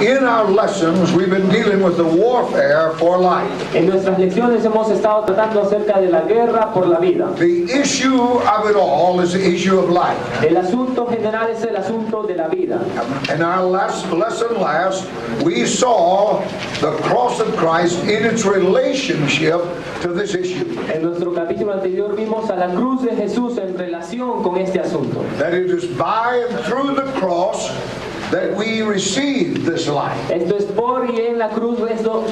In our lessons, we've been dealing with the warfare for life. En nuestras lecciones hemos estado tratando acerca de la guerra por la vida. The issue of it all is the issue of life. El asunto general es el asunto de la vida. In our last lesson we saw the cross of Christ in its relationship to this issue. En nuestro capítulo anterior vimos a la cruz de Jesús en relación con este asunto. That it is by and through the cross that we receive this life. Esto es por y en la cruz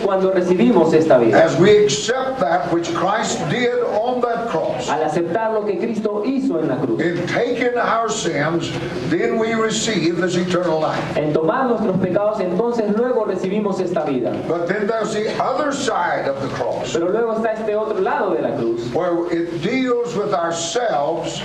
cuando recibimos esta vida. As we accept that which Christ did on that cross. Al aceptar lo que Cristo hizo en la cruz. In taking our sins, then we receive this eternal life. En tomar nuestros pecados, entonces luego recibimos esta vida. But then there's the other side of the cross. Pero luego está este otro lado de la cruz. Where it deals with ourselves.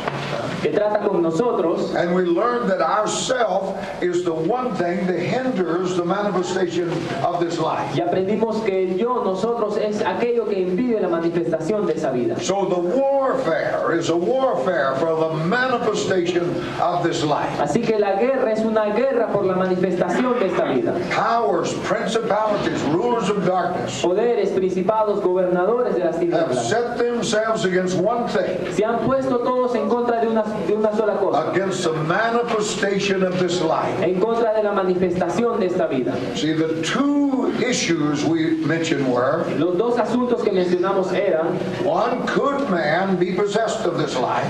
Que trata con nosotros. And we learn that ourself is the one thing that hinders the manifestation of this life. Y aprendimos que nosotros es aquello que impide la manifestación de esa vida. So the warfare is a warfare for the manifestation of this life. Así que la guerra es una guerra por la manifestación de esta vida. Powers, principalities, rulers of darkness. Poderes, principados, gobernadores de las Have tinieblas. set themselves against one thing. Se han puesto todos en contra de una sola cosa. Against the manifestation of this life. En contra de la manifestación de esta vida. See, the two issues we mentioned were. Los dos asuntos que mencionamos eran. One, could man be possessed of this life?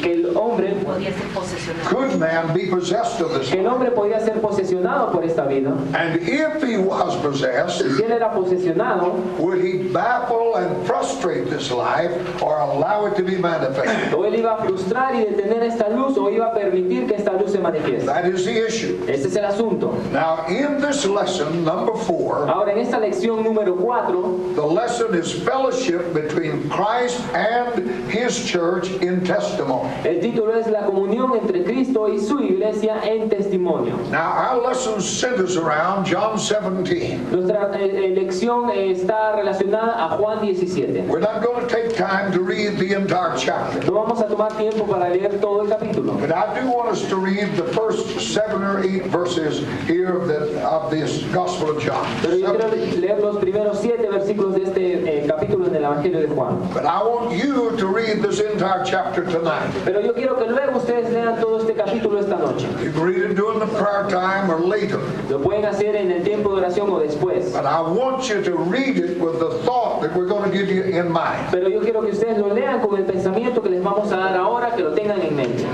Que el hombre podía ser posesionado. Could man be possessed of this que el life? hombre podía ser posesionado por esta vida. And if he was possessed, Si él era posesionado, would he baffle and frustrate this life or allow it to be manifested? o él iba a frustrar y detener esta luz, o iba a permitir que esta luz se manifieste. That is the issue. Este es el asunto. Now, in this lesson, number 4, Ahora, en esta lección número 4, the lesson is fellowship between Christ and his church in testimony. el título es La comunión entre Cristo y su iglesia en testimonio. Now, our lesson centers around John 17. Nuestra lección está relacionada a Juan 17. We're not going to take time to read the entire chapter. No vamos a tomar tiempo para leer todo el capítulo. But I do want us to read the first 7 or 8 verses here of this Gospel of John. Pero yo quiero leer los primeros 7 versículos de este capítulo en el Evangelio de Juan. But I want you to read this entire chapter tonight. Pero yo quiero que luego ustedes lean todo este capítulo esta noche. You can read it during the prayer time or later. Lo pueden hacer en el tiempo de oración o después. But I want you to read it with the thought that we're going to give you in mind. Pero yo quiero que ustedes lo lean con el pensamiento que les vamos a dar ahora, que lo tengan en mente.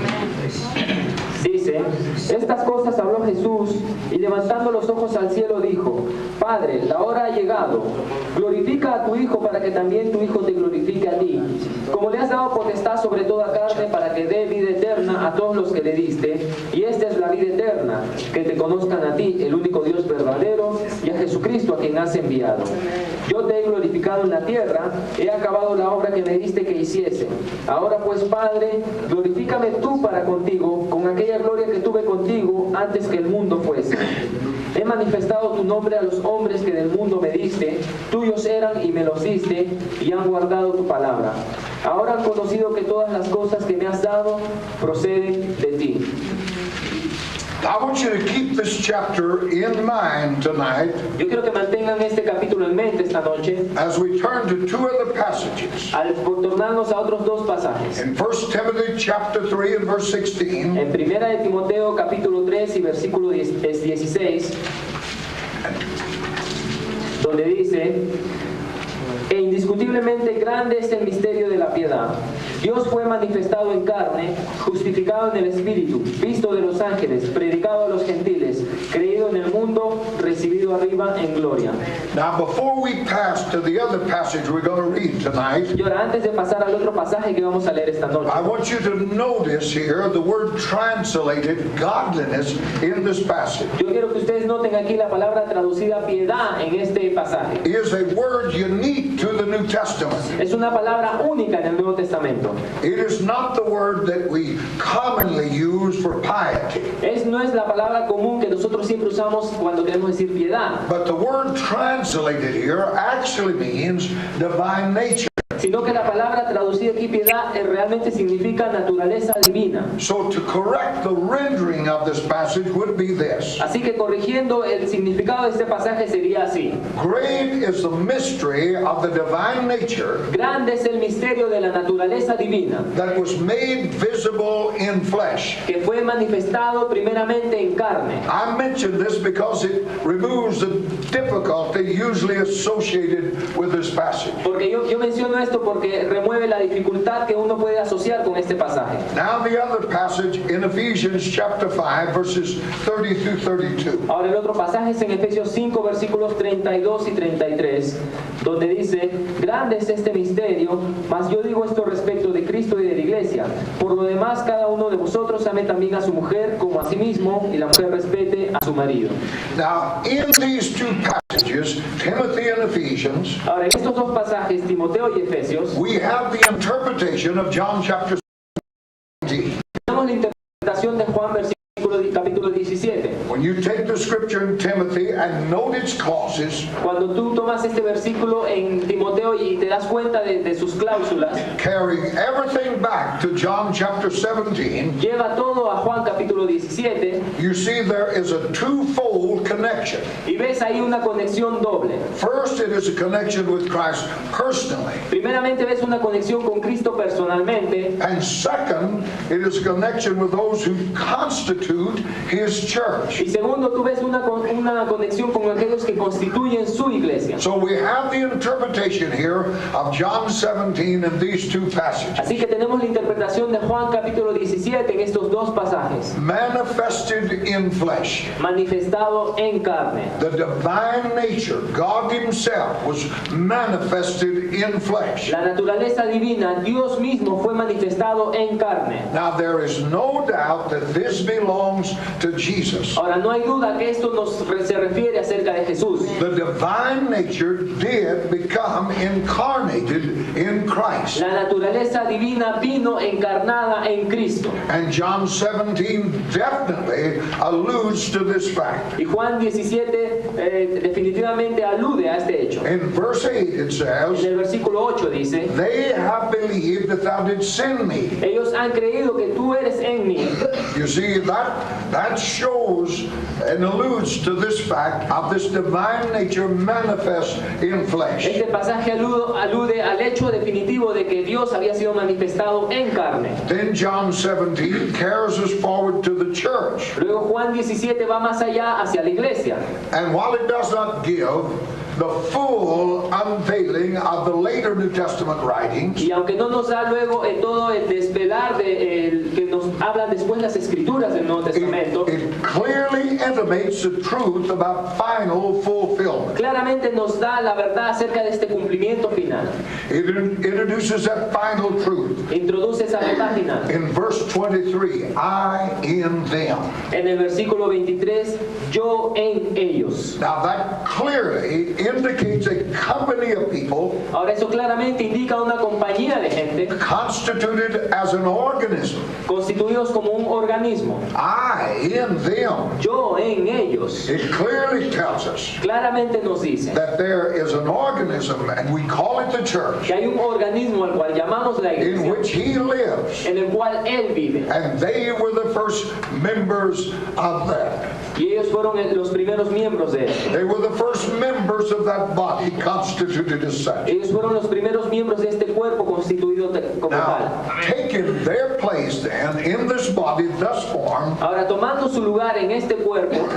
Dice, estas cosas habló Jesús y levantando los ojos al cielo dijo, Padre, la hora ha llegado, glorifica a tu Hijo para que también tu Hijo te glorifique a ti, como le has dado potestad sobre toda carne para que dé vida eterna a todos los que le diste, y esta es la vida eterna, que te conozcan a ti, el único Dios verdadero, y a Jesucristo a quien has enviado. Yo te he glorificado en la tierra, he acabado la obra que me diste que hiciese. Ahora pues, Padre, glorifícame tú para contigo, con aquella gloria que tuve contigo antes que el mundo fuese. He manifestado tu nombre a los hombres que del mundo me diste, tuyos eran y me los diste, y han guardado tu palabra. Ahora han conocido que todas las cosas que me has dado proceden de ti. I want you to keep this chapter in mind tonight. Yo quiero que mantengan este capítulo en mente esta noche, As we turn to 2 other passages. al tornarnos a otros dos pasajes. In 1 Timothy chapter 3 and verse 16. En Primera de Timoteo capítulo 3 y versículo 16, donde dice, e indiscutiblemente grande es el misterio de la piedad. Dios fue manifestado en carne, justificado en el Espíritu, visto de los ángeles, predicado a los gentiles, creído en el mundo, recibido arriba en gloria. Now, before we pass to the other passage we're going to read tonight, Y ahora, antes de pasar al otro pasaje que vamos a leer esta noche, I want you to notice here the word translated godliness in this passage. yo quiero que ustedes noten aquí la palabra traducida piedad en este pasaje. Is a word unique to the New Testament. Es una palabra única en el Nuevo Testamento. It is not the word that we commonly use for piety. No es la palabra común que nosotros siempre usamos cuando queremos decir piedad. But the word translated here actually means divine nature. sino que la palabra traducida aquí piedad realmente significa naturaleza divina. So to correct the rendering of this passage would be this. Así que corrigiendo el significado de este pasaje sería así. Great is the mystery of the divine nature Grande es el misterio de la naturaleza divina, that was made visible in flesh. que fue manifestado primeramente en carne. I mention this because it removes the difficulty usually associated with this passage. Porque yo menciono esto porque remueve la dificultad que uno puede asociar con este pasaje. Now the other passage in Ephesians chapter 5 verses 30 through 32. Ahora el otro pasaje es en Efesios 5 versículos 32 y 33, donde dice: grande es este misterio, mas yo digo esto respecto de Cristo y de la iglesia. Por lo demás, cada uno de vosotros ame también a su mujer como a sí mismo, y la mujer respete a su marido. Now in these two passages, Timothy and Ephesians, Ahora en estos dos pasajes, Timoteo y Efesios, we have the interpretation of John chapter 17. tenemos la interpretación de Juan capítulo 17. When you take the scripture in Timothy and note its clauses, Cuando tú tomas este versículo en Timoteo y te das cuenta de sus cláusulas, carrying everything back to John chapter 17, lleva todo a Juan capítulo 17 you see there is a twofold connection. y ves ahí una conexión doble. First, it is a connection with Christ personally. Primeramente ves una conexión con Cristo personalmente, And second, it is a connection with those who constitute His church. y segundo tú ves una conexión con aquellos que constituyen su iglesia. So we have the interpretation here of John 17 in these two passages. Así que tenemos la interpretación de Juan capítulo 17 en estos dos pasajes. Manifested in flesh. Manifestado en carne. The divine nature, God Himself, was manifested in flesh. La naturaleza divina, Dios mismo, fue manifestado en carne. Now there is no doubt that this belongs to Jesus. Ahora no hay duda que esto se refiere acerca de Jesús. The divine nature did become incarnated in Christ. La naturaleza divina vino encarnada en Cristo. And John 17 definitely alludes to this fact. Y Juan 17 definitivamente alude a este hecho. In verse 8 it En says, el versículo 8 dice: they have believed that thou didst send me. ellos han creído que tú eres en mí. You see, that shows and alludes to this fact of this divine nature manifest in flesh. Este pasaje alude al hecho definitivo de que Dios había sido manifestado en carne. Then John 17 carries us forward to the church. Luego Juan 17 va más allá hacia la iglesia. And while it does not give the full unveiling of the later New Testament writings, Y aunque no nos da luego todo el desvelar que nos hablan después las escrituras del Nuevo Testamento, it clearly intimates the truth about final fulfillment. claramente nos da la verdad acerca de este cumplimiento final. It introduces that final truth. Introduce esa verdad final. In verse 23, I in them. En el versículo 23, yo en ellos. Now that clearly indicates a company of people Ahora eso claramente indica una compañía de gente constituted as an organism. constituidos como un organismo. I in them. Yo en ellos. It clearly tells us Claramente nos dice that there is an organism, and we call it the church, que hay un organismo al cual llamamos la in iglesia, which He lives. en el cual Él vive. And they were the first members of that. Y ellos fueron los primeros miembros de él. They were the first members of that body constituted as such. Ellos fueron los primeros miembros de este cuerpo constituido como tal. Now, taking their place then in this body thus formed, Ahora, tomando su lugar en este cuerpo,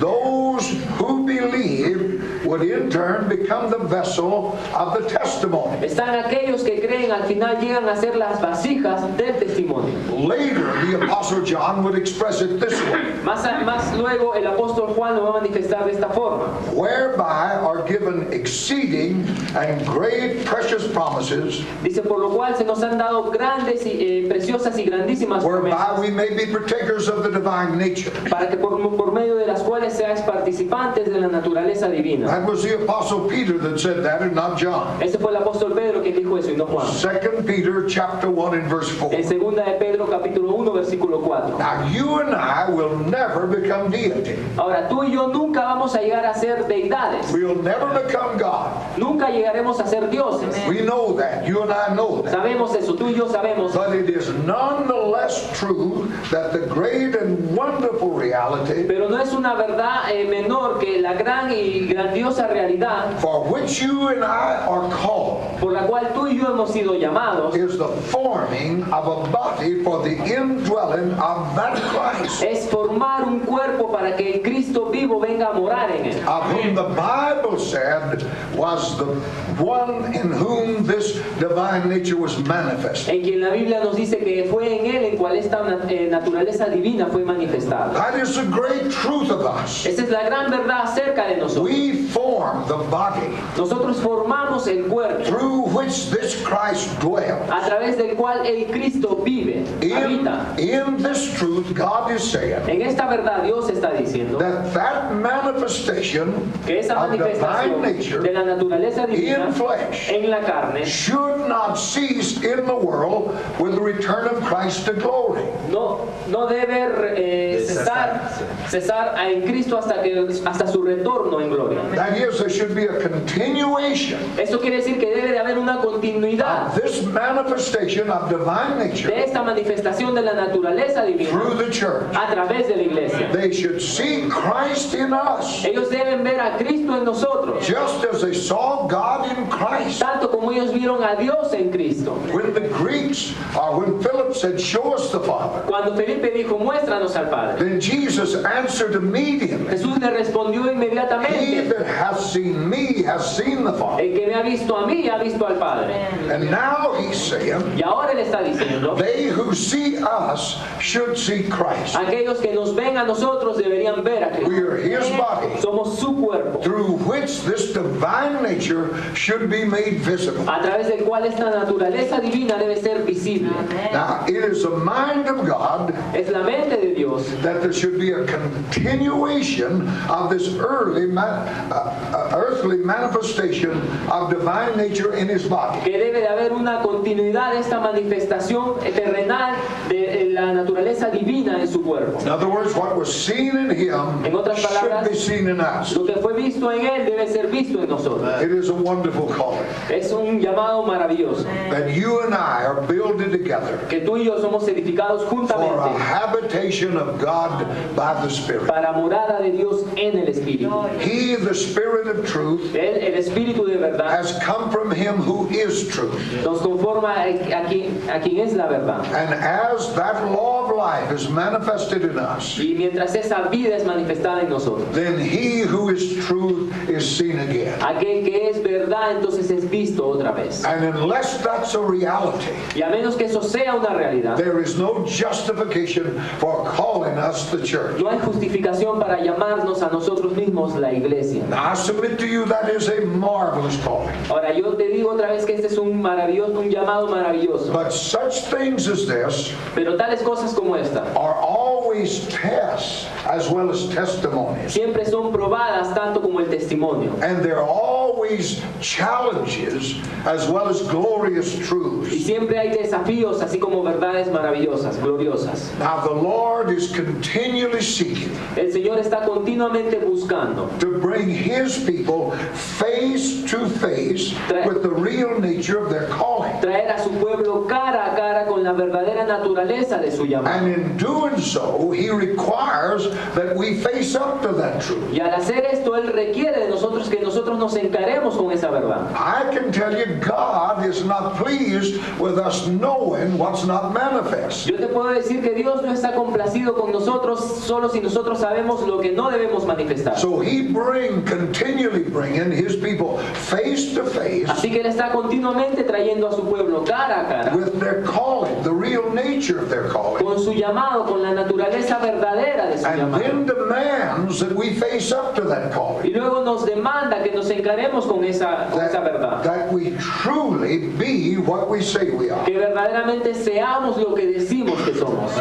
those who believe would in turn become the vessel of the testimony. están aquellos que creen al final llegan a ser las vasijas del testimonio. Later, the Apostle John would express it this way, Más luego el apóstol Juan lo va a manifestar de esta forma. whereby are given exceeding and great precious promises, Dice, por lo cual se nos han dado grandes y preciosas y grandísimas whereby promesas, we may be partakers of the divine nature. para que por medio de las cuales seáis participantes de la naturaleza divina. That was the Apostle Peter that said that, and not John. Ese fue el apóstol Pedro quien dijo eso y no Juan. 2 Peter chapter 1 and verse 4. En segunda de Pedro capítulo 1 versículo 4. Now, you and I will never become deity. Ahora, tú y yo nunca vamos a llegar a ser deidades. We'll never become God. Nunca llegaremos a ser dioses. We know that. You and I know that. Sabemos eso, tú y yo sabemos. But it is nonetheless true that the great and wonderful reality Pero no es una verdad menor que la gran y grandiosa realidad for which you and I are called por la cual tú y yo hemos sido llamados is the forming of a body for the indwelling of that Christ, es formar un cuerpo para que el Cristo vivo venga a morar en él. of whom the Bible said was the one in whom this divine nature was manifested. En quien la Biblia nos dice que fue en él en cual esta naturaleza divina fue manifestada. That is the great truth of us. Esa es la gran verdad acerca de nosotros. We form the body Nosotros formamos el cuerpo through which this Christ dwells. a través del cual el Cristo vive, habita. In this truth, God is saying En esta verdad Dios está diciendo that manifestation que esa of divine manifestación nature de la naturaleza divina in flesh en la carne should not cease in the world with the return of Christ to glory. no debe cesar en Cristo hasta su retorno en gloria. That is, there should be a continuation Esto quiere decir que debe de haber una continuidad of this manifestation of divine de nature esta manifestación de la naturaleza divina through the church. a través de la iglesia. They should see Christ in us, Ellos deben ver a Cristo en nosotros, just as they saw God in Christ. tanto como ellos vieron a Dios en Cristo. When the Greeks, or when Philip said, "Show us the Father," Cuando Felipe dijo, muéstranos al Padre, then Jesus answered immediately, Jesús le respondió "He inmediatamente, that hath seen me has seen the Father." el que me ha visto a mí ha visto al Padre. And now he's saying, Y ahora él está diciendo, they who see us should see Christ. aquellos que nos ven a nosotros deberían ver a We Cristo. are his body, Somos su cuerpo, through which this divine nature should be made visible. a través del cual esta naturaleza divina debe ser visible. Now, it is the mind of God Es la mente de Dios that there should be a continuation of this earthly manifestation of divine nature in his body. que debe de haber una continuidad de esta manifestación terrenal de la naturaleza divina en su cuerpo. In other words, what was seen in him En otras should palabras, be seen in us. Lo que fue visto en él debe ser visto en nosotros. It is a wonderful calling Es un llamado maravilloso that you and I are builded together que tú y yo somos edificados for a juntamente habitation of God by the Spirit. para morada de Dios en el Espíritu. He, the Spirit of truth, Él, el Espíritu de verdad, has come from him who is truth. nos conforma a quien es la verdad. And as that law of life is manifested in us, Y mientras esa vida es manifestada en nosotros, then he who is truth is seen again. aquel que es verdad entonces es visto otra vez. And unless that's a reality, Y a menos que eso sea una realidad, there is no justification for calling us the church. no hay justificación para llamarnos a nosotros mismos la iglesia. Now, I submit to you that is a marvelous calling. Ahora yo te digo otra vez que este es un llamado maravilloso. But such things as this Pero tales cosas como esta are always tests as well as testimonies. siempre son probadas tanto como el testimonio. And they're always challenges as well as glorious Y truths. siempre hay desafíos así como verdades maravillosas, gloriosas. Now, the Lord is continually seeking El Señor está continuamente buscando to bring his people face to face with the real nature of their calling. traer a su pueblo cara a cara con la verdadera naturaleza de su llamado. And in doing so, he requires that we face up to that truth. Y al hacer esto, Él requiere de nosotros que nosotros nos encaremos con esa verdad. I can tell you, God is not pleased with us knowing what's not manifest. Yo te puedo decir que Dios no está complacido con nosotros solo si nosotros sabemos lo que no debemos manifestar. So he continually bringing his people face to face Así que Él está continuamente trayendo a su pueblo cara a cara with their calling, the real nature of their calling, con su llamado, con la naturaleza verdadera de su and llamado. then demands that we face up to that Y calling, luego nos demanda que nos encaremos con esa verdad. that we truly be what we say we are. Que verdaderamente seamos lo que decimos que somos.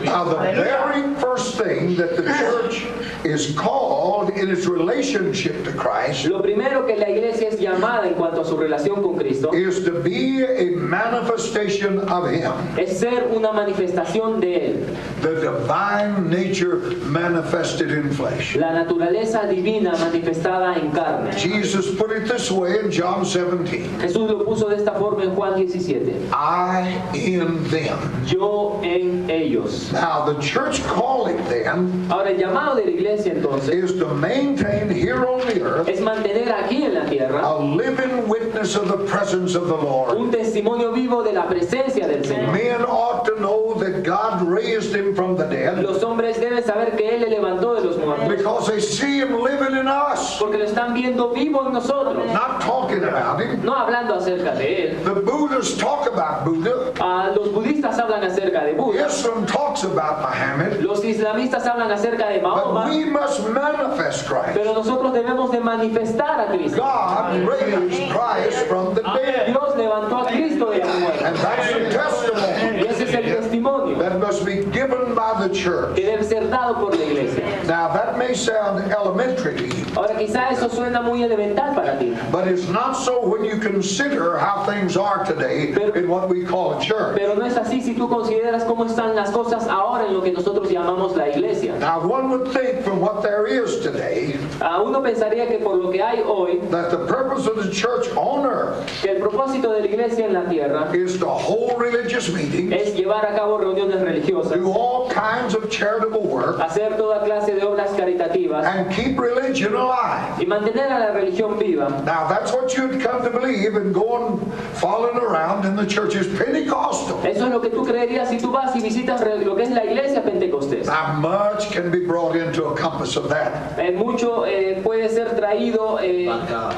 Now, the very first thing that the church is called in its relationship to Christ Lo primero que la iglesia es llamada en cuanto a su relación con Cristo is to be a manifestation of him. es ser una manifestación de Él, the divine nature manifested in flesh. la naturaleza divina manifestada en carne. Jesus put it this way in John 17. Jesús lo puso de esta forma en Juan 17. I in them. Yo en ellos. Now the church calling then Ahora el llamado de la iglesia entonces is to maintain here on the earth es mantener aquí en la tierra a living witness of the presence of the Lord. un testimonio vivo de la presencia del Señor. Men ought to know that God raised him from the dead Los hombres deben saber que Él le levantó de los muertos because they see him living in us, porque lo están viendo vivo en nosotros, not talking about him. no hablando acerca de Él. The Buddhists talk about Buddha. Los budistas hablan acerca de Buda, Islam talks about Muhammad. los islamistas hablan acerca de But Mahoma, we must manifest Christ. pero nosotros debemos de manifestar a Cristo. God raised Christ from the dead. Dios levantó a Cristo de los And muertos that's the testimony y ese es el testimonio that must be given by the church. que debe ser dado por la iglesia. Now that may sound elementary to you, Ahora quizá eso suena muy elemental para ti, but it's not so when you consider how things are today in what we call a church. pero no es así si tú consideras cómo están las cosas ahora en lo que nosotros llamamos la iglesia. Now one would think from what there is today Uno pensaría que por lo que hay hoy, that the purpose of the church on earth que el propósito de la iglesia en la tierra is to hold religious meetings, es llevar a cabo reuniones religiosas, do all kinds of charitable work, hacer toda clase de obras caritativas and keep religion alive. y mantener a la religión viva. Now that's what you'd come to believe and going following around in the churches Pentecostal. Eso es lo que tú creerías si tú vas y visitas lo que es la iglesia pentecostés. Now much can be brought into a compass of that. Mucho puede ser traído,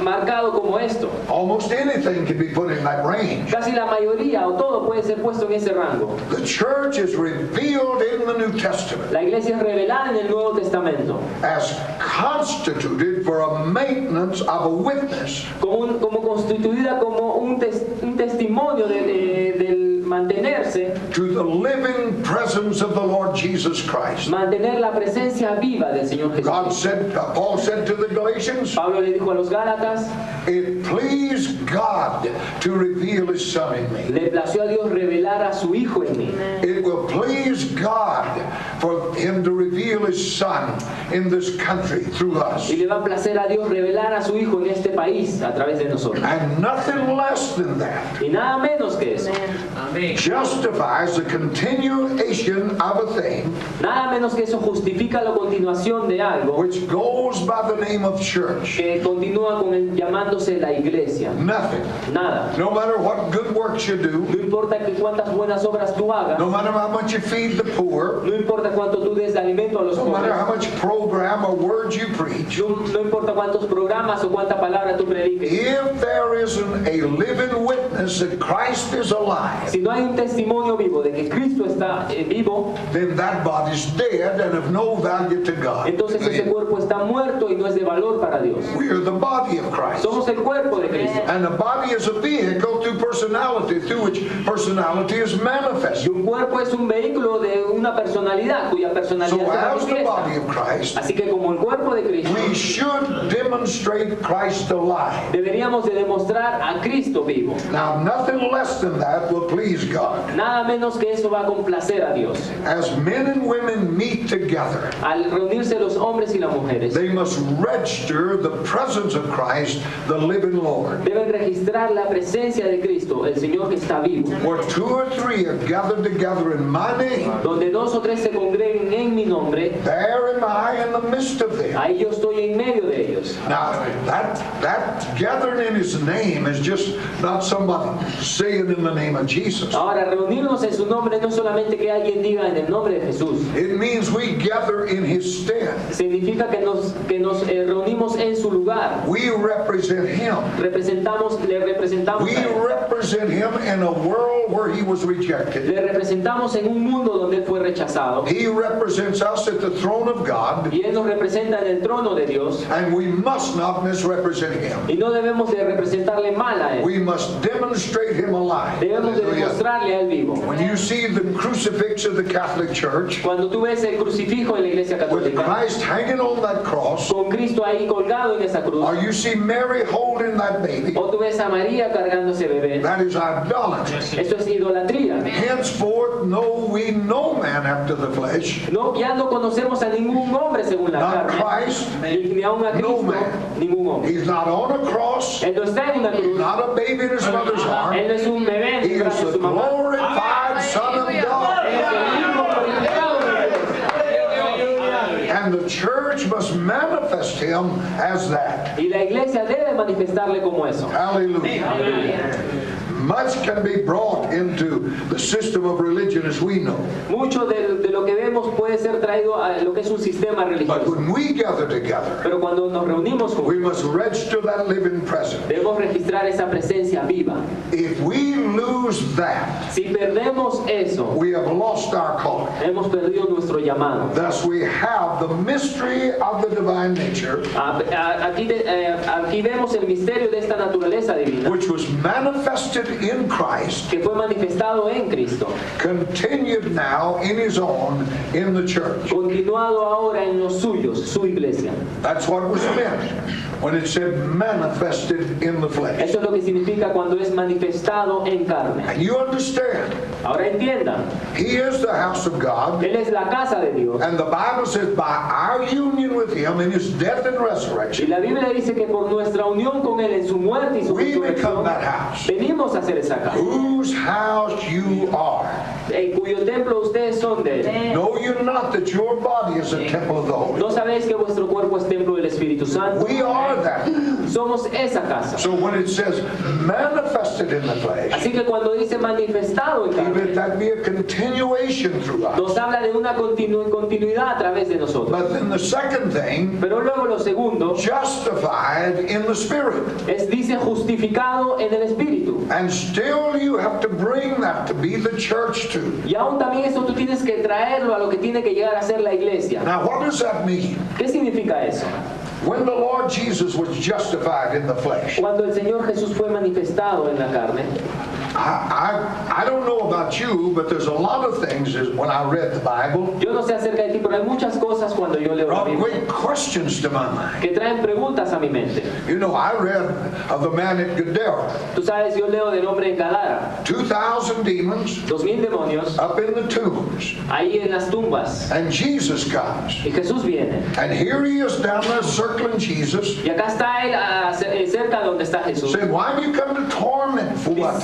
marcado como esto. Almost anything can be put in that range. Casi la mayoría o todo puede ser puesto en ese rango. The church is revealed in the New Testament La iglesia es revelada en el Nuevo Testamento as constituted for a maintenance of a witness como constituida como un testimonio del mantenerse, to the living presence of the Lord Jesus Christ. mantener la presencia viva del Señor God Jesús. said, Paul said to the Galatians, Pablo le dijo a los Gálatas, it pleased God to reveal his Son in me. le plació a Dios revelar a su Hijo en mí. It will please God for him to reveal his Son in this country through us. Y le va a placer a Dios revelar a su Hijo en este país a través de nosotros. And nothing less than that Y nada menos que eso. justifies the continuation of a thing Nada menos que eso justifica la continuación de algo which goes by the name of church. que continúa con el llamándose la iglesia. Nothing. Nada. No matter what good works you do, No importa que cuántas buenas obras tú hagas, no matter how much you feed the poor, no importa cuánto tú des de alimento a los no matter pobres, how much program or words you preach, no importa cuántos programas o cuánta palabra tú prediques, if there isn't a living witness that Christ is alive, si no hay un testimonio vivo de que Cristo está vivo, then that body's dead and of no value to God. entonces ese cuerpo está muerto y no es de valor para Dios. We are the body of Christ. Somos el cuerpo de Cristo. And the body is a vehicle through personality, through which personality is Y manifest. un cuerpo es un vehículo de una personalidad cuya So personalidad as se the body manifiesta. of Christ, Así que como el cuerpo de Cristo, we should demonstrate Christ alive. deberíamos de demostrar a Cristo vivo. Now nothing less than that will please God. Nada menos que eso va a complacer a Dios. As men and women meet together, Al reunirse los hombres y las mujeres, they must register the presence of Christ, the living Lord. deben registrar la presencia de Cristo, el Señor que está vivo. Where two or three are gathered together in my name, Donde dos o tres se congreguen en mi nombre, there am I in the midst of them. ahí yo estoy en medio de ellos. Now, that gathering in his name is just not somebody saying in the name of Jesus. Ahora, reunirnos en su nombre no es solamente que alguien diga en el nombre de Jesús. It means we gather in his stead. Significa que nos reunimos en su lugar. We represent him. Le representamos We a él. represent him in a world where he was rejected. Le representamos en un mundo donde él fue rechazado. He represents us at the throne of God, y Él nos representa en el trono de Dios, and we must not misrepresent him. y no debemos de representarle mal a Él. We must demonstrate him alive. Debemos de Hallelujah. demostrarle a Él vivo. When you see the crucifix of the Catholic Church, Cuando tú ves el crucifijo en la iglesia with católica, Christ hanging on that cross, con Cristo ahí colgado en esa cruz, or you see Mary holding that baby, o tú ves a María cargando ese bebé, that is idolatry. eso es idolatría. Henceforth, know we no man after the flesh, No, ya no conocemos a ningún hombre según la not carne, Christ, ni aún a no Cristo, man. ningún hombre. He's not on a cross, Él no está en una cruz, not a baby in his mother's arm. Él no es un bebé en He el is brazo de the su mamá. glorified Son of Él es God. el Hijo glorificado de Dios. And the church must manifest him as that. Y la iglesia debe manifestarle como eso. Hallelujah. Much can be brought into the system of religion as we know. Mucho de lo que vemos puede ser traído a lo que es un sistema But religioso. when we gather together, Pero cuando nos reunimos we juntos, must register that living presence. debemos registrar esa presencia viva. If we lose that, Si perdemos eso, we have lost our calling. hemos perdido nuestro llamado. Thus we have the mystery of the divine nature, Aquí vemos el misterio de esta naturaleza divina which was manifested in Christ, que fue manifestado en Cristo, continued now in his own in the church. continuado ahora en los suyos, su iglesia. That's what was meant when it said manifested in the flesh. Eso es lo que significa cuando es manifestado en carne. And you understand, Ahora entiendan, he is the house of God, Él es la casa de Dios. and the Bible says by our union with him in his death and Y resurrection, la Biblia dice que por nuestra unión con Él en su muerte y su we become resurrección, that house, venimos a ser esa casa, whose house you are. en cuyo templo ustedes son de Él. Know you not that your body is a temple of the Holy? ¿No sabéis que vuestro cuerpo es templo del Espíritu Santo? We are that. Somos esa casa. So when it says manifested in the flesh, Así que cuando dice manifestado en carne, let that be a continuation through us. nos habla de una continuidad a través de nosotros. But then the second thing, Pero luego lo segundo justified in the Spirit. dice justificado en el Espíritu. And still you have to bring that to be the church too. Y aún también eso tú tienes que traerlo a lo que tiene que llegar a ser la iglesia. Now what does that mean? ¿Qué significa eso? When the Lord Jesus was justified in the flesh, Cuando el Señor Jesús fue manifestado en la carne, I don't know about you, but there's a lot of things when I read the Bible, yo no sé acerca de ti, pero hay muchas cosas cuando yo leo la brought Biblia great questions to my mind. que traen preguntas a mi mente. You know, I read of the man at Gadara, Tú sabes, yo leo del hombre en Gadara, 2,000 demons 2000 demonios, up in the tombs, ahí en las tumbas, and Jesus comes. y Jesús viene. And here he is down there circling Jesus, Y acá está él cerca donde está Jesús. saying, why do you come to torment? For what?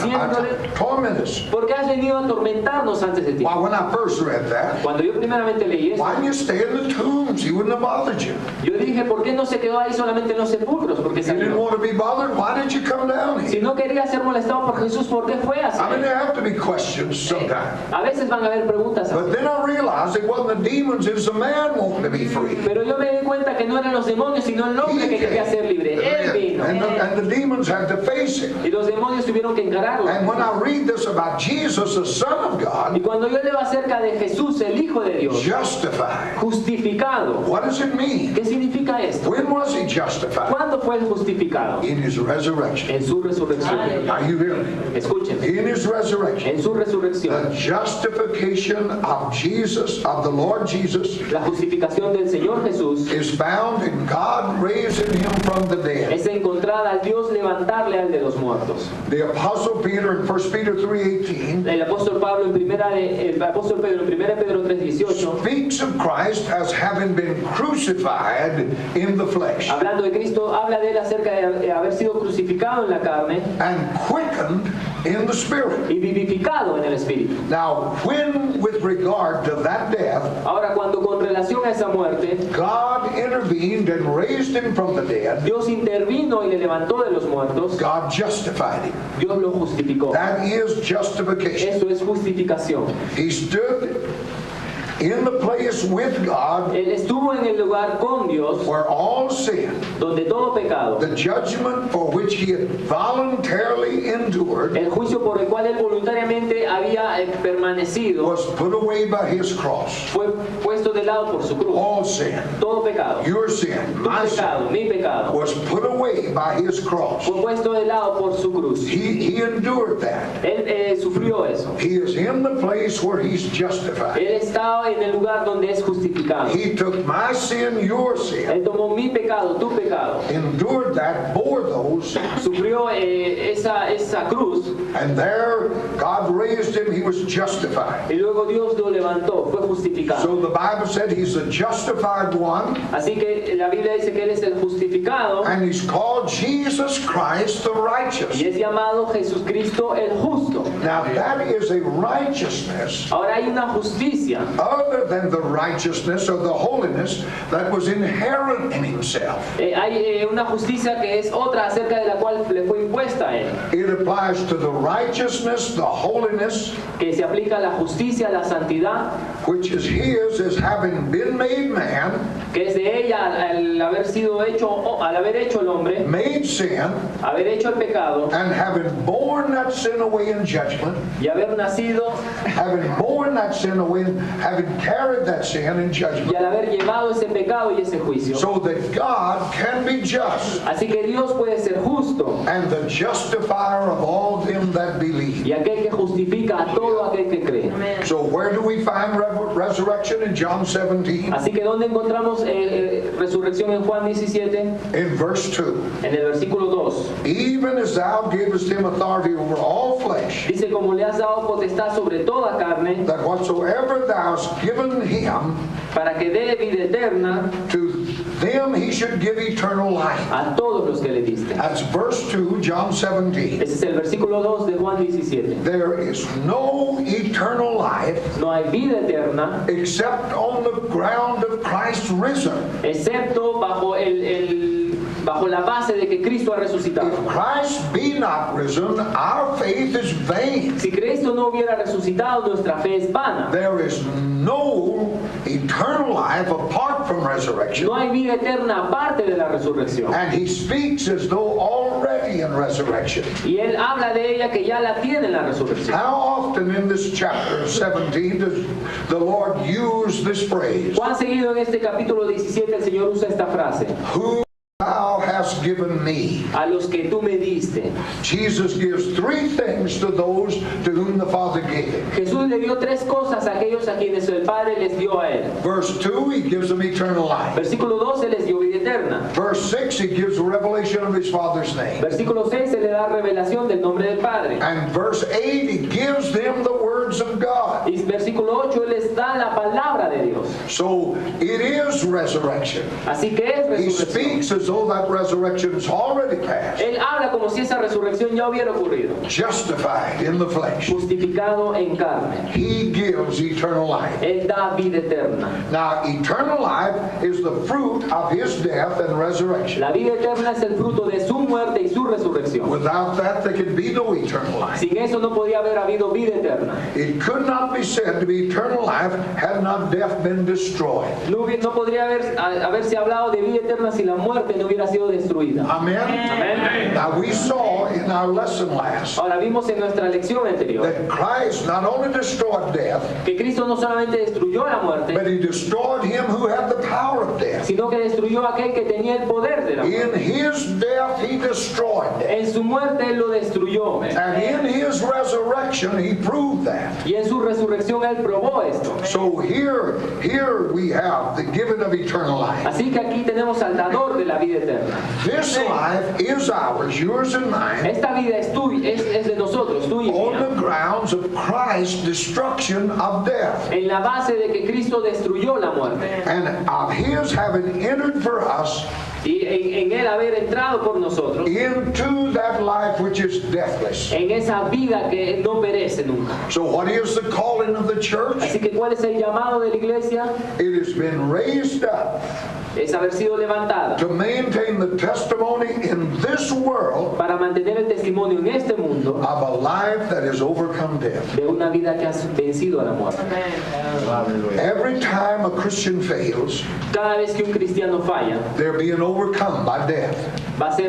Torment us. ¿Por qué has venido a atormentarnos antes de ti? Why, when I first read that, Cuando yo primeramente leí eso, why didn't you stay in the tombs? He wouldn't have bothered you. yo dije, ¿por qué no se quedó ahí solamente en los sepulcros? Porque You didn't salió. want to be bothered? Why did you come down Si here? no quería ser molestado por Jesús, ¿por qué fue así? I mean, there have to be questions sometimes. A veces van a haber preguntas. But then I realized it wasn't the demons, it was the man wanting to be free. Pero yo me di cuenta que no eran los demonios, sino el hombre que quería ser libre. Él vino. And the demons had to face him. Y los demonios tuvieron que encararlo. And when I read this about Jesus, the Son of Y God, cuando yo leo acerca de Jesús, el Hijo de Dios, justified, justificado, what does it mean? ¿qué significa esto? When was he justified? ¿Cuándo fue justificado? In his resurrection. En su resurrección. Are you hearing me? Escuchen, In his resurrection. en su resurrección. The justification of Jesus, of the Lord Jesus, La justificación del Señor Jesús is found in God raising him from the dead. es encontrada al Dios levantarle al de los muertos. The Apostle Peter in 1 Peter 3:18 El apóstol Pedro en 1 Pedro 3:18, speaks of Christ as having been crucified in the flesh hablando de Cristo, habla de él acerca de haber sido crucificado en la carne and quickened in the spirit. y vivificado en el Espíritu. Now, when with regard to that death, Ahora, cuando con relación a esa muerte, God intervened and raised him from the dead, Dios intervino y le levantó de los muertos, God justified him. Dios lo justificó. That is justification. Eso es justificación. He stood in the place with God Él estuvo en el lugar con Dios, where all sin, donde todo pecado, the judgment for which he had voluntarily endured, el juicio por el cual él voluntariamente había permanecido, was put away by his cross. fue puesto de lado por su cruz. All sin, Todo pecado, your sin, tu my sin, pecado, mi pecado, was put away by his cross. fue puesto de lado por su cruz. He endured that. Él sufrió eso. He is in the place where he's justified. Él estaba en el lugar donde es justificado. He took my sin, your sin, Él tomó mi pecado, tu pecado, endured that, bore those, sufrió esa cruz, and there God raised him, he was justified. y luego Dios lo levantó, fue justificado. So the Bible said he's a justified one, Así que la Biblia dice que Él es el justificado and he's called Jesus Christ the righteous. y es llamado Jesucristo el justo. Now that is a righteousness Ahora hay una justicia other than the righteousness or the holiness that was inherent in himself. hay una justicia que es otra acerca de la cual le fue impuesta a él, It applies to the righteousness, the holiness, que se aplica a la justicia, a la santidad, which is his as having been made man, que es de ella al haber sido hecho, al haber hecho el hombre, made sin, haber hecho el pecado and having borne that sin away in judgment, y haber nacido having borne that sin away, having carried that sin in y judgment, al haber llevado ese pecado y ese juicio. so that God can be just Así que Dios puede ser justo and the justifier of all them that believe. y aquel que justifica a todo aquel que cree. So where do we find resurrection? In John 17, Así que ¿dónde encontramos resurrección en Juan 17? in verse 2. En el versículo 2. Even as thou gavest him authority over all flesh, Dice, como le has dado potestad sobre toda carne, that whatsoever thou hast given him, para que dé vida eterna to them he should give eternal life. a todos los que le diste. That's verse 2, John 17. Ese es el versículo 2 de Juan 17. There is no eternal life No hay vida eterna, except on the ground of Christ risen. excepto bajo la base de que Cristo ha resucitado. If Christ be not risen, our faith is vain. Si Cristo no hubiera resucitado, nuestra fe es vana. There is no eternal life apart from resurrection. No hay vida eterna aparte de la resurrección. And he speaks as though already in resurrection. Y él habla de ella que ya la tiene en la resurrección. How often in this chapter 17 does the Lord use this phrase? ¿Cuán seguido en este capítulo 17 el Señor usa esta frase? Who thou hast given me. A los que tú me diste. Jesus gives three things to those to whom the Father gave him. Jesús le dio tres cosas a aquellos a quienes el Padre les dio a él. Verse 2, he gives them eternal life. Versículo 12 les dio vida eterna. Verse 6, he gives a revelation of his Father's name. Versículo 6 se le da revelación del nombre del Padre. And verse 8, he gives them the words of God. Y versículo 8 él les da la palabra de Dios. So it is resurrection. Así que es He resurrección. speaks as though that resurrection is already passed. Él habla como si esa resurrección ya hubiera ocurrido. Justified in the flesh. Justificado en carne. He gives eternal life. Él da vida eterna. Now, eternal life is the fruit of his death and resurrection. La vida eterna es el fruto de su muerte y su resurrección. Without that, there could be no eternal life. Sin eso no podía haber habido vida eterna. It could not be said to be eternal life had not death been destroyed. No podría haberse hablado de vida eterna si la muerte no hubiera sido destruida. Amen? Amén. Now, we saw in our lesson last Ahora vimos en nuestra lección anterior that Christ not only destroyed death, que Cristo no solamente destruyó la muerte, but he destroyed him who had the power of death. sino que destruyó a aquel que tenía el poder de la muerte. In his death, he destroyed death. En su muerte él lo destruyó. And in his resurrection, he proved that. Y en su resurrección él probó esto. So here we have the giving of eternal life. Así que aquí tenemos al dador de la vida eterna. This life is ours, yours and mine, Esta vida es tuya, es de nosotros, tuya y on mía. the grounds of Christ's destruction of death. En la base de que Cristo destruyó la muerte. And of his having entered for us y en Él haber entrado por nosotros into that life which is deathless. en esa vida que no perece nunca. So what is the calling of the church? Así que ¿cuál es el llamado de la iglesia? It has been raised up Es haber sido levantada to maintain the testimony in this world para mantener el testimonio en este mundo of a life that has overcome death. de una vida que ha vencido a la muerte. Every time a Christian fails, Cada vez que un cristiano falla, they're being overcome by death.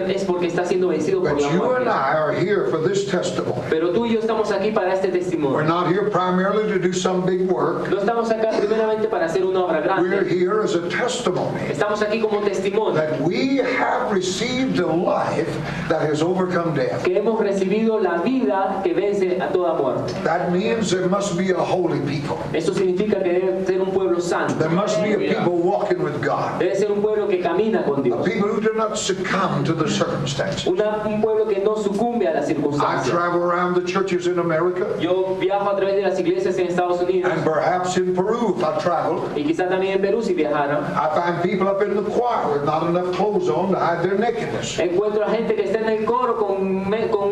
es porque está siendo vencido por But la you and muerte. I are here for this testimony. Pero tú y yo estamos aquí para este We're testimonio. not here primarily to do some big work. No estamos acá primeramente para hacer una obra We're grande. here as a testimony Estamos aquí como testimonio that we have received a life that has overcome death. que hemos recibido la vida que vence a toda muerte. That means there must be a holy people. Eso significa que debe ser un pueblo santo. There must be a people walking with God. Debe ser un pueblo que camina con A Dios. people who do not succumb to the circumstances. Un pueblo que no sucumbe a las I circunstancias. travel around the churches in America, Yo viajo a través de las iglesias en Estados Unidos and perhaps in Peru if I travel. y quizá también en Perú si viajara. I find people up in the choir with not enough clothes on to hide their nakedness. Encuentro a gente que está en el coro con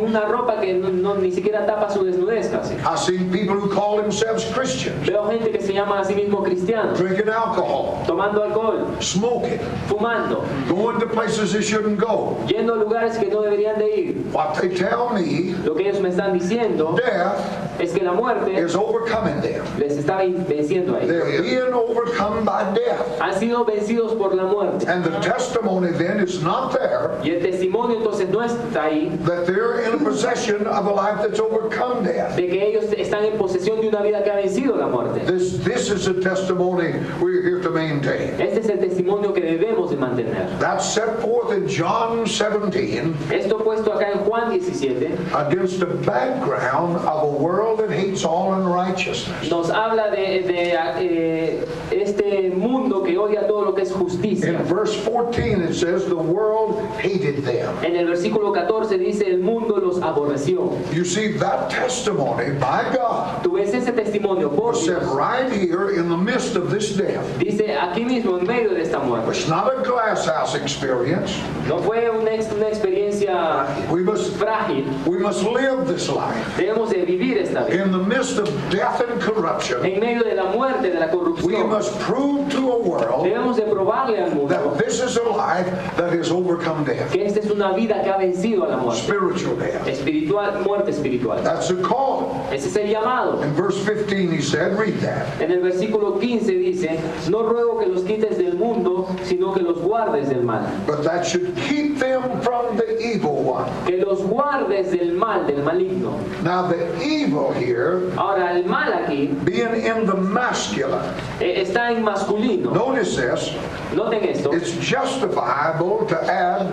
una ropa que ni siquiera tapa su desnudez casi. I've seen people who call themselves Christians, Veo gente que se llama a sí mismo cristiano, drinking alcohol, tomando alcohol, smoking, fumando, going to places they shouldn't go. yendo a lugares que no deberían de ir. What they tell me, Lo que ellos me están diciendo death es que la muerte is overcoming them. les está venciendo a ellos. They're being overcome by death. Han sido vencidos por la muerte. And the testimony then is not there Y el testimonio entonces no está ahí that they're in possession of a life that's overcome death. de que ellos están en posesión de una vida que ha vencido la muerte. This is a testimony we're here to maintain. Este es el testimonio que debemos de mantener. That's set forth in John 17 Esto puesto acá en Juan 17 against the background of a world that hates all unrighteousness. nos habla de este mundo que odia todo lo que es justicia. In verse 14 it says the world hated them. En el versículo 14 dice el mundo los aborreció. You see, that testimony by God Tú ves ese testimonio por was set Dios. right here in the midst of this death. Dice aquí mismo en medio de esta muerte. It's not a glass house experience. No fue una experiencia We must live this life Debemos de vivir esta vida. in the midst of death and corruption. En medio de la muerte, de la We corrupción, must prove to a world debemos de probarle al mundo that this is a life that has overcome death, que esta es una vida que ha vencido a la muerte. spiritual death. Espiritual, muerte espiritual. That's a call. Ese es el llamado. In verse 15 he said, read that. En el versículo 15 dice, no ruego que los quites del mundo, sino que los guardes del mal. But that should keep them from the evil one. Que los guardes del mal, del maligno. Now the evil here, Ahora, el mal aquí being in the masculine. está en masculino. Notice this, Noten esto. it's justifiable to add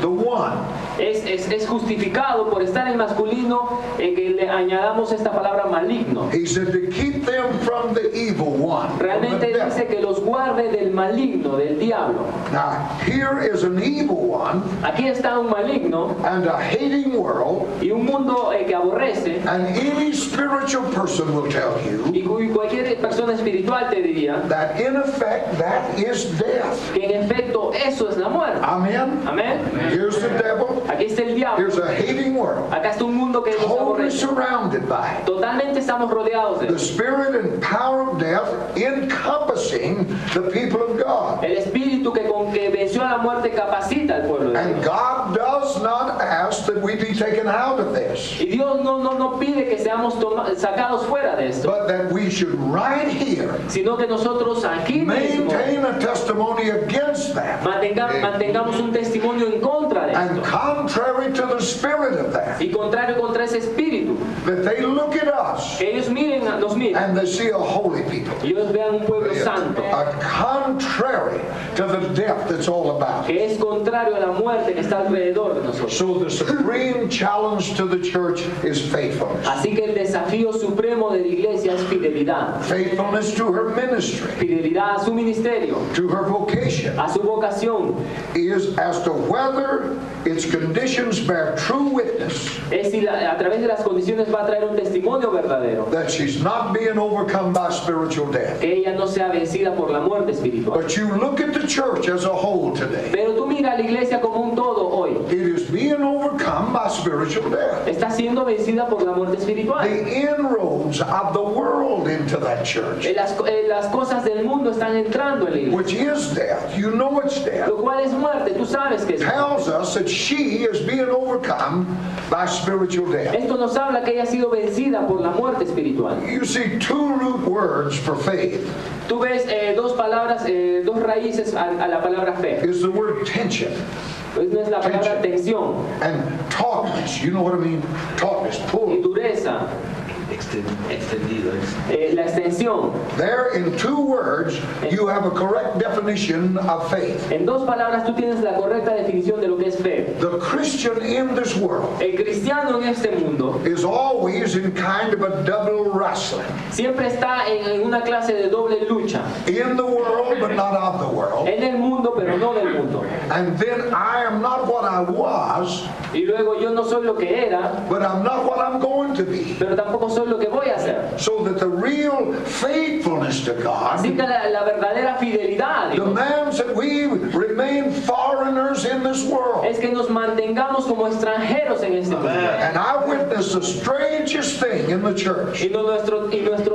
the one. Es justificado por estar en masculino que le añadamos esta palabra maligno. He said to keep them from the evil one. from the Realmente devil. dice que los guarde del maligno, del diablo. Now, here is an evil one Aquí está un maligno and a hating world, y un mundo que aborrece, and any spiritual person will tell you y cualquier persona espiritual te diría that in effect that is death. que en efecto eso es la muerte. Amen? Amén. Here's the devil, Aquí está el diablo. here's a hating world, Acá está un mundo que nos totally aborrece. surrounded by it. Totalmente estamos rodeados de The él. spirit and power of death encompassing the people of God. El espíritu que venció a la muerte capacita al pueblo de And Dios. God does not ask that we be taken out of this, Y Dios no pide que seamos sacados fuera de esto, but that we should right here sino que nosotros aquí mismo maintain a testimony against that. mantengamos un testimonio en contra de And esto. contrary to the spirit of that, Y contrario contra ese espíritu, that they look at us que ellos nos miren and they see a holy people. y ellos vean un pueblo santo, Contrary to the death that's all about. que es contrario a la muerte que está alrededor de nosotros. So the supreme challenge to the church is faithfulness. Así que el desafío supremo de la iglesia es fidelidad. Faithfulness to her ministry, Fidelidad a su ministerio, to her vocation, a su vocación is as to whether its conditions bear true witness es si a través de las condiciones va a traer un testimonio verdadero, that she's not being overcome by spiritual death. que ella no sea vencida por la muerte espiritual. But you look at the church as a whole today. Pero tú mira a la iglesia como un todo hoy. It is being overcome by spiritual death. Está siendo vencida por la muerte espiritual. The inroads of the world into that church, Las cosas del mundo están entrando en la iglesia, which is death, you know it's death, lo cual es muerte, tú sabes que es muerte. tells us that she is being overcome by spiritual death. Esto nos habla que ella ha sido vencida por la muerte espiritual. You see two root words for faith Tú ves dos palabras, dos raíces a la palabra fe. is the word tension Pues no es la palabra tensión and tautness. You know what I mean? Tautness, y pull. dureza, Extendido. la extensión. There in two words, you have a correct definition of faith. En dos palabras tú tienes la correcta definición de lo que es fe. The Christian in this world El cristiano en este mundo is always in kind of a double wrestling. siempre está en una clase de doble lucha. In the world, but not of the world. En el mundo, pero no del mundo. And then I am not what I was, Y luego yo no soy lo que era, but I'm not what I'm going to be. pero tampoco soy lo que voy a hacer. So that the real faithfulness to Así God que la verdadera fidelidad a Dios demands that we remain foreigners in this world. es que nos mantengamos como extranjeros en este mundo. And I witnessed the strangest thing in the church. Y nuestro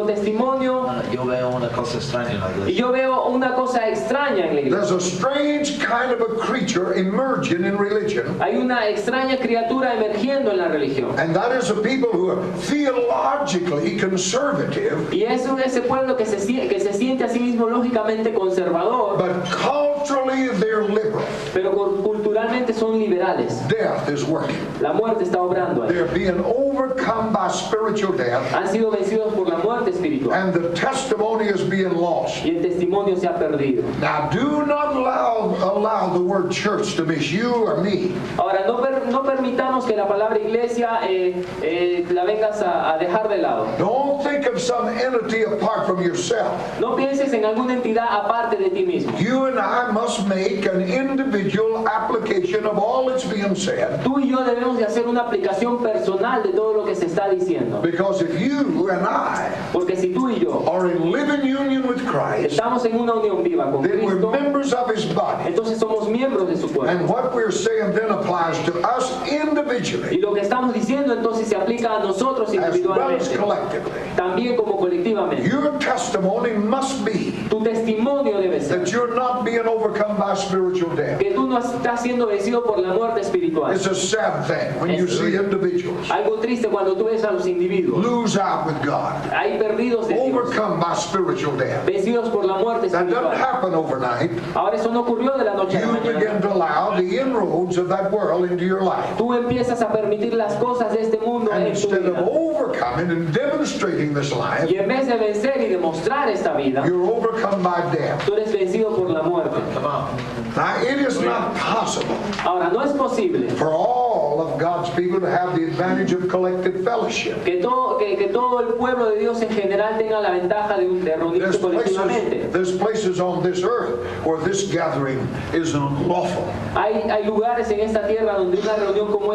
testimonio, Yo veo una cosa extraña en la y iglesia. yo veo una cosa extraña en la iglesia. There's a strange kind of a creature emerging in religion, Hay una extraña criatura emergiendo en la religión. and that is the people who are theologically conservative, Y es ese pueblo que se siente a sí mismo lógicamente conservador, but culturally they're liberal. pero culturalmente son liberales. Death is working. La muerte está obrando ahí. They're being overcome by spiritual death, Han sido vencidos por la muerte espiritual and the testimony is being lost. y el testimonio se ha perdido. Now, do not allow the word church to miss you or me. Ahora, no permitamos que la palabra iglesia la vengas a dejar de lado. Don't think of some entity apart from yourself. No pienses en alguna entidad aparte de ti mismo. You and I must make an individual application of all that's being said, Tú y yo debemos de hacer una aplicación personal de todo lo que se está diciendo. because if you and I Porque si tú y yo are in living union with Christ, estamos en una unión viva con then we're Cristo, members of His body. entonces somos miembros de su cuerpo. And what we're saying then applies to us Y individually lo que estamos diciendo entonces se aplica a nosotros as well as individualmente, collectively. también como colectivamente. Your testimony must be Tu testimonio debe ser that you're not being overcome by spiritual death. que tú no estás siendo vencido por la muerte espiritual. It's a sad thing when you see individuals Algo triste cuando tú ves a los individuos lose out with God, ahí perdidos de Dios, overcome by spiritual death. vencidos por la muerte That doesn't espiritual. happen overnight. Ahora eso no ocurrió de la noche a la You begin mañana. to allow the inroads of that world into your life. Tú empiezas a permitir las cosas de este mundo And en tu instead of vida. overcoming and demonstrating this life, Y en vez de vencer y demostrar esta vida, you're overcome by death. tú eres vencido por la muerte. Come on. Now, it is not possible Ahora, no es posible for all of God's people to have the advantage of collective fellowship. que todo el pueblo de Dios en general tenga la ventaja de reunirse colectivamente. There's places on this earth where this gathering is unlawful. Hay lugares en esta tierra donde una reunión como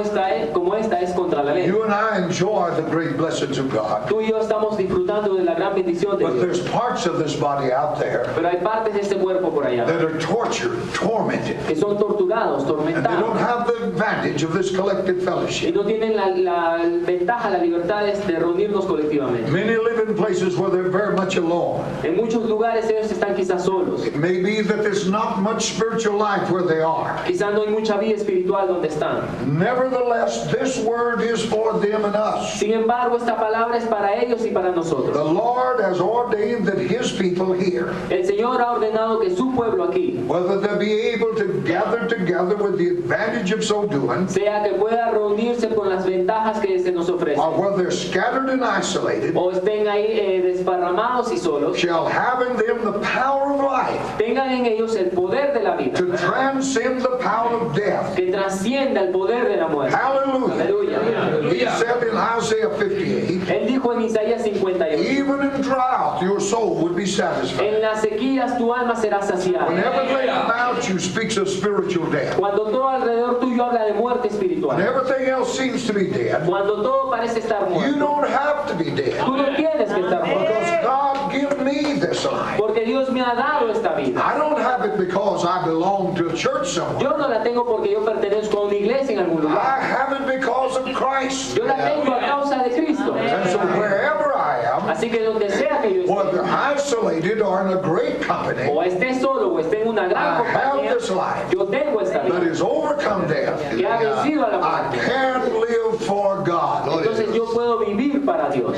esta es contra la ley. You and I enjoy the great blessings of God, Tú y yo estamos disfrutando de la gran bendición de but Dios. there's parts of this body out there Pero hay partes de este cuerpo por allá that are tortured, tormented, que son torturados, and they don't tormentados have the advantage of this collective y fellowship. no tienen la ventaja, la libertad de reunirnos colectivamente. Many live in places where they're very much alone. En muchos lugares ellos están quizás solos. It may be that there's not much spiritual life where they are. Quizás no hay mucha vida espiritual donde están. Nevertheless, this word is for them and us. Sin embargo, esta palabra es para ellos y para The nosotros. Lord has ordained that His people here, El Señor ha ordenado que su pueblo aquí whether they be able to gather together with the advantage of so doing, sea que pueda pueda reunirse con las ventajas que se nos ofrecen, or whether they're scattered and isolated, o estén ahí desparramados y solos, shall have in them the power of life tengan en ellos el poder de la vida, to transcend the power of death. que trascienda el poder de la muerte. Hallelujah. Aleluya. He said in Isaiah 58, Él dijo en Isaías 58, even in drought your soul would be satisfied. en las sequías tu alma será saciada. When everything about you speaks of spiritual death, Cuando todo alrededor tuyo habla de muerte when espiritual, everything else seems to be dead, cuando todo parece estar you muerto, don't have to be dead. tú no tienes que estar muerto, Because God give me this life. porque Dios me ha dado esta vida. I don't have it because I belong to a church somewhere. Yo no la tengo porque yo pertenezco a una iglesia en algún lugar. I have it because of Christ. Yo la tengo a causa de Cristo. And so wherever I am, Así que donde sea que yo whether esté, isolated or in a great company, o esté solo o esté en una gran I have compañía, this life yo tengo esta that vida has overcome death. que ha vencido a la I muerte. can live for God. Entonces yo puedo vivir para Dios.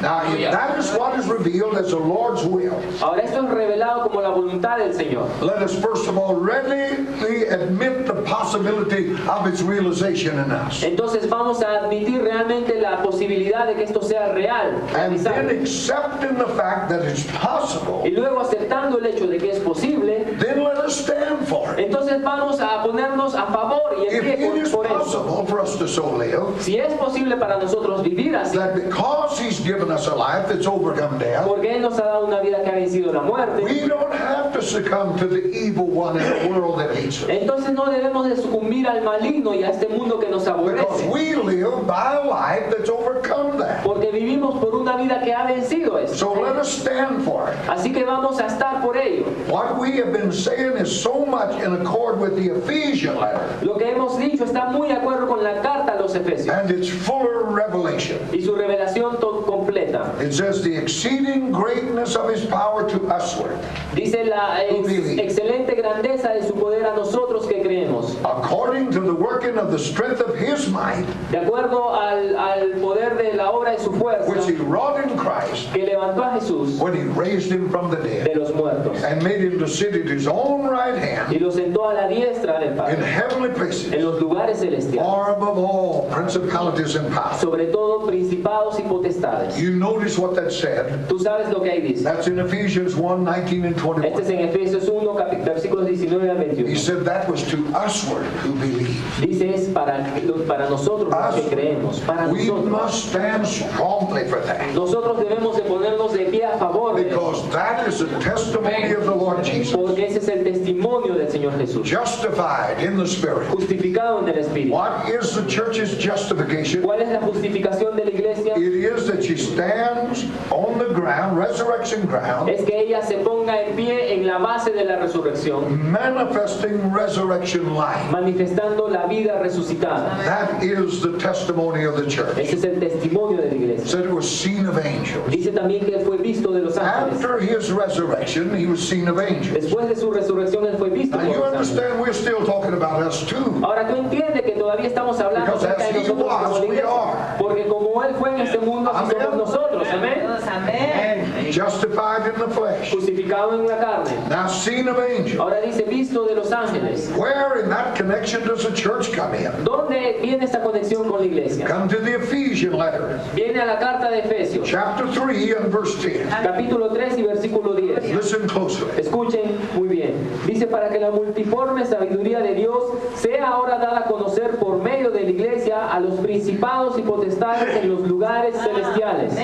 Now, if that is what is revealed as the Lord's will, Ahora esto es revelado como la voluntad del Señor. let us first of all readily admit the possibility of its realization in us. Entonces vamos a admitir realmente la posibilidad de que esto sea real, And then realizable. accepting the fact that it's possible, Y luego aceptando el hecho de que es posible, then let us stand for it. entonces vamos a ponernos a favor y en If pie it is por eso. possible for us to so live, Si es posible para nosotros vivir así, that because He's given us a life that's overcome death, porque Él nos ha dado una vida que ha vencido la muerte, we don't have to succumb to the evil one in a world that hates us. entonces no debemos de sucumbir al maligno y a este mundo que nos Because aborrece, we live by a life that's overcome that. porque vivimos por una vida que ha vencido eso. So let us stand for it. Así que vamos a estar por ello. What we have been saying is so much in accord with the Ephesian letter, Lo que hemos dicho está muy de acuerdo con la carta a los Efesios and it's fuller revelation. y su revelación completa. It says the exceeding greatness of His power to usward, Dice la excelente grandeza de su poder a nosotros que creemos, according to the working of the strength of His might, de acuerdo al poder de la obra de su fuerza which He wrought in Christ que levantó a Jesús when He raised Him from the de dead, los muertos and made Him to sit at His own right y hand lo sentó a la diestra del in Padre, heavenly places, en los lugares celestiales, far above all principalities and powers. sobre todo principados y potestades. You notice what that said? Tú sabes lo que ahí dice. That's in Ephesians 1, 19 and Este es 21. en Efesios 1, versículos 19 al He 21. said that was to usward who believe. Dice es para nosotros los que creemos, para We nosotros. must stand strongly for that. Nosotros debemos de ponernos de pie a favor de eso, Because that is the testimony of the Lord Jesus. porque ese es el testimonio del Señor Jesús, Justified in the Spirit. justificado en el Espíritu. What is the church's justification? ¿Cuál es la justificación de la iglesia? It is that she stands on the ground, resurrection ground, Es que ella se ponga en pie en la base de la resurrección, manifesting resurrection life. manifestando la vida resucitada. That is the testimony of the church. Ese es el testimonio de la It iglesia. said it was seen of angels. Dice también que él fue visto de los ángeles. After his resurrection, he was seen of angels. Después de su resurrección, él fue visto Now por you los ángeles. understand we're still talking about us too. Ahora tú entiendes que todavía estamos hablando Because acerca as de he nosotros como was, la we iglesia. are. Porque como él fue en este mundo, así Amén. somos nosotros. Amén. Amén. Justified in the flesh. Crucificado en la carne. Now seen of angels. Ahora dice visto de los ángeles. Where in that connection does the church come in? ¿Dónde viene esta conexión con la iglesia? Come to the Ephesian letter, Viene a la carta de Efesios, chapter 3 and verse 10. capítulo 3 y versículo 10. Listen closely. Escuchen muy bien. Dice, para que la multiforme sabiduría de Dios sea ahora dada a conocer por medio de la iglesia a los principados y potestades en los lugares celestiales.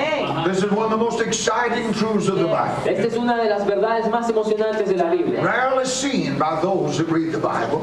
This is one of the most exciting truths of the Bible. Esta es una de las verdades más emocionantes de la Biblia. Rarely seen by those that read the Bible.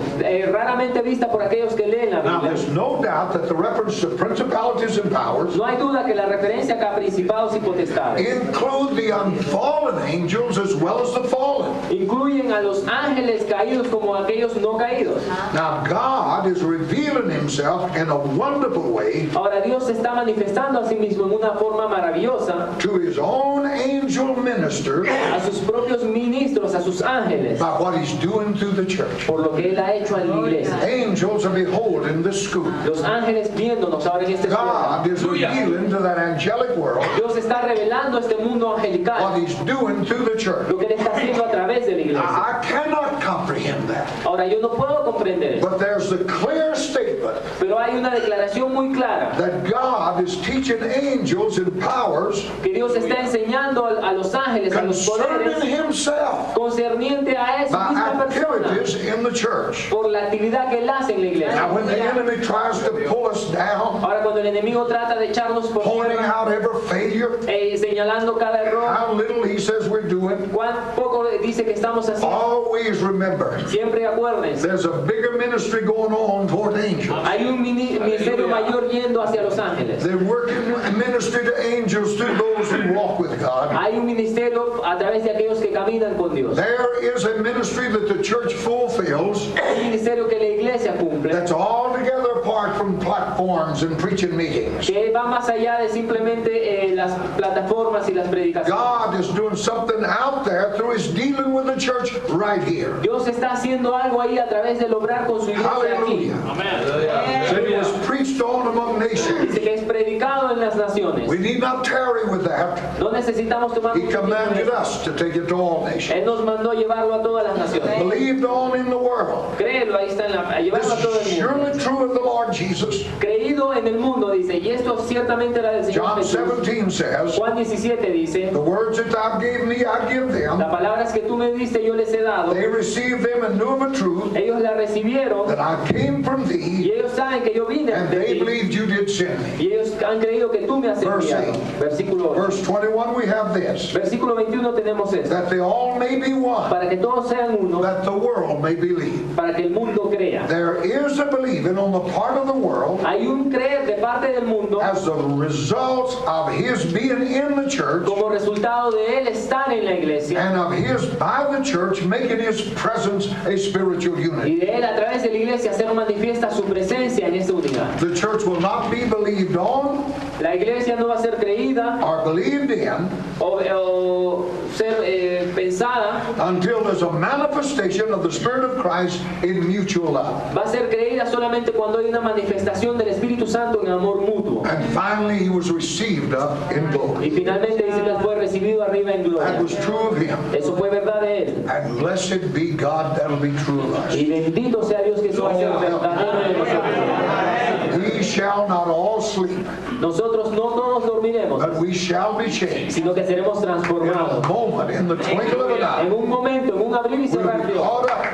Raramente vista por aquellos que leen la Now Biblia. there's no doubt that the reference to principalities and powers No hay duda que la referencia acá a principados y potestades include the unfallen angels as well as the fallen. incluyen a los ángeles caídos como aquellos no caídos. Now God is revealing himself in a wonderful way Ahora Dios se está manifestando a sí mismo en una forma maravillosa to his own angel ministers a sus propios ministros, a sus ángeles, by what he's doing through the church. por lo que Él ha hecho en la iglesia. Angels are beholding this school. Los ángeles viéndonos ahora en este God escuela. is revealing to that angelic world Dios está revelando a este mundo what angelical he's doing through the church. lo que Él está haciendo a través de la iglesia. I cannot comprehend that. Ahora, yo no puedo comprender eso, But there's the clear statement pero hay una declaración muy clara that God is teaching angels and powers que Dios está enseñando a los ángeles, a los concerning poderes, Himself concerniente a esa by misma persona, activities in the church. por la actividad que Él hace en la iglesia. Now, when the enemy tries to pull us down, Ahora, cuando el enemigo trata de echarnos por pointing tierra, out every failure, señalando cada error, how little He says we're doing, cuán poco dice que estamos haciendo, always remember siempre acuérdense, there's a bigger ministry going on toward angels. hay un ministerio mayor yendo hacia los ángeles. They're working ministry to angels through those who walk with God. Hay un ministerio a través de aquellos que caminan con Dios. There is a ministry that the church fulfills Hay un ministerio que la iglesia cumple, that's altogether apart from platforms and preaching meetings. que va más allá de simplemente las plataformas y las predicaciones. God is doing something out there through His dealing with the church right here. Dios está haciendo algo ahí a través del obrar con su iglesia aquí. Hallelujah. So it was preached on among nations. Dice que es predicado en las naciones. We need not tarry with that. No necesitamos tomar He mucho tiempo en commanded eso. us to take it to all nations. Él nos mandó llevarlo a todas las naciones. Believed on in the world. Créelo, ahí está, a llevarlo a This todo is el mundo. surely true of the Lord Jesus. Creído en el mundo, dice, y esto ciertamente era del Señor John Jesús. 17 says, Juan 17 dice, the words that thou gave me, I give them. las palabras que tú me diste yo les he dado. They received them and knew of a truth Ellos la recibieron that I came from y thee, ellos saben que yo vine and de they ti. believed you did send me. Y ellos han creído que tú me has Verse enviado. 8. Versículo 8. Verse 21, we have this, Versículo 21 tenemos esto. that they all may be one, Para que todos sean uno, that the world may believe. para que el mundo crea. There is a believing on the part of the world Hay un creer de parte del mundo as a result of his being in the church como resultado de él estar en la iglesia and of his by the church making his presence a spiritual y unit. de él a través de la iglesia hacer manifiesta su presencia en esta unidad. The church will not be believed on La iglesia no va a ser creída or believed in o ser pensada, until there's a manifestation of the Spirit of Christ in mutual love. va a ser creída solamente cuando hay una manifestación del Espíritu Santo en amor mutuo. And finally, he was received up in glory. Y finalmente dice que fue recibido arriba en That gloria. was true of him. Eso fue verdad de él. And blessed be God, that'll be true of us. Y bendito sea Dios que eso va a ser verdadero de nosotros. We shall not all sleep, Nosotros no todos dormiremos, but we shall be changed. sino que seremos In a transformados. moment, in the twinkle of an eye, En un momento, en un abrir y we'll cerrar be de ojos, caught up.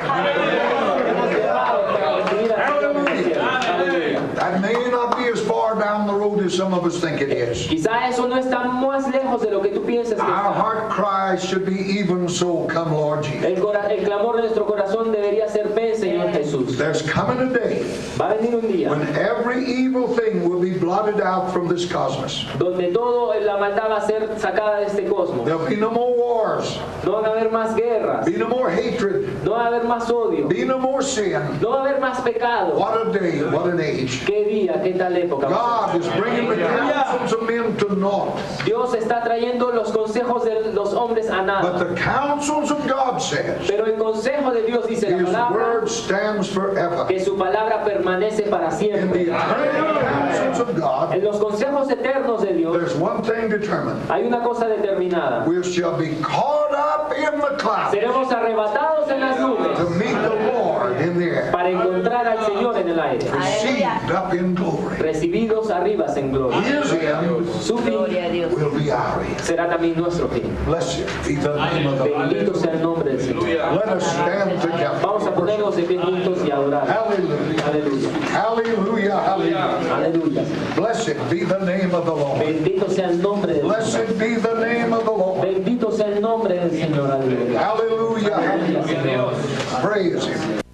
seremos llevados para recibir al Señor en el cielo. Aleluya. That may not be as far down the road as some of us think it is. Quizá eso no está más lejos de lo que tú piensas que Our está. heart cry should be even so, come Lord Jesus. El clamor de nuestro corazón debería ser: ven, Señor Jesús. There's coming a day Va a venir un día when every evil thing will be blotted out from this cosmos. donde todo la maldad va a ser sacada de este cosmos. There'll be no more wars, No van a haber más guerras, be no more hatred, no va a haber más odio, be no more sin. no va a haber más pecado. What a day, what an age. ¿Qué día, qué tal época? God is bringing the counsels of men to naught. Dios está trayendo los consejos de los hombres a But nada. the counsels of God says Pero el consejo de Dios dice la His palabra, word stands forever. que su palabra permanece para In the siempre. eternal counsels of God, En los consejos eternos de Dios there's one thing determined. hay una cosa determinada. We shall be caught up in the clouds Seremos arrebatados en las nubes to meet the Lord in the air, para encontrar al Señor en el aire, received up in glory. recibidos arriba en gloria. His end Su fin Gloria a Dios. will be our end. será también nuestro fin. Blessed be the name of the Lord. Bendito sea el nombre del Señor. Let us stand together. Vamos a ponernos de pie juntos y adorar. Hallelujah. Aleluya. Hallelujah. Hallelujah. Aleluya. Blessed be the name of the Lord. Bendito sea el nombre del Señor. Blessed be the name of the Lord. Bendito sea el nombre del Señor. Aleluya. Hallelujah. Aleluya, Señor. Praise Him.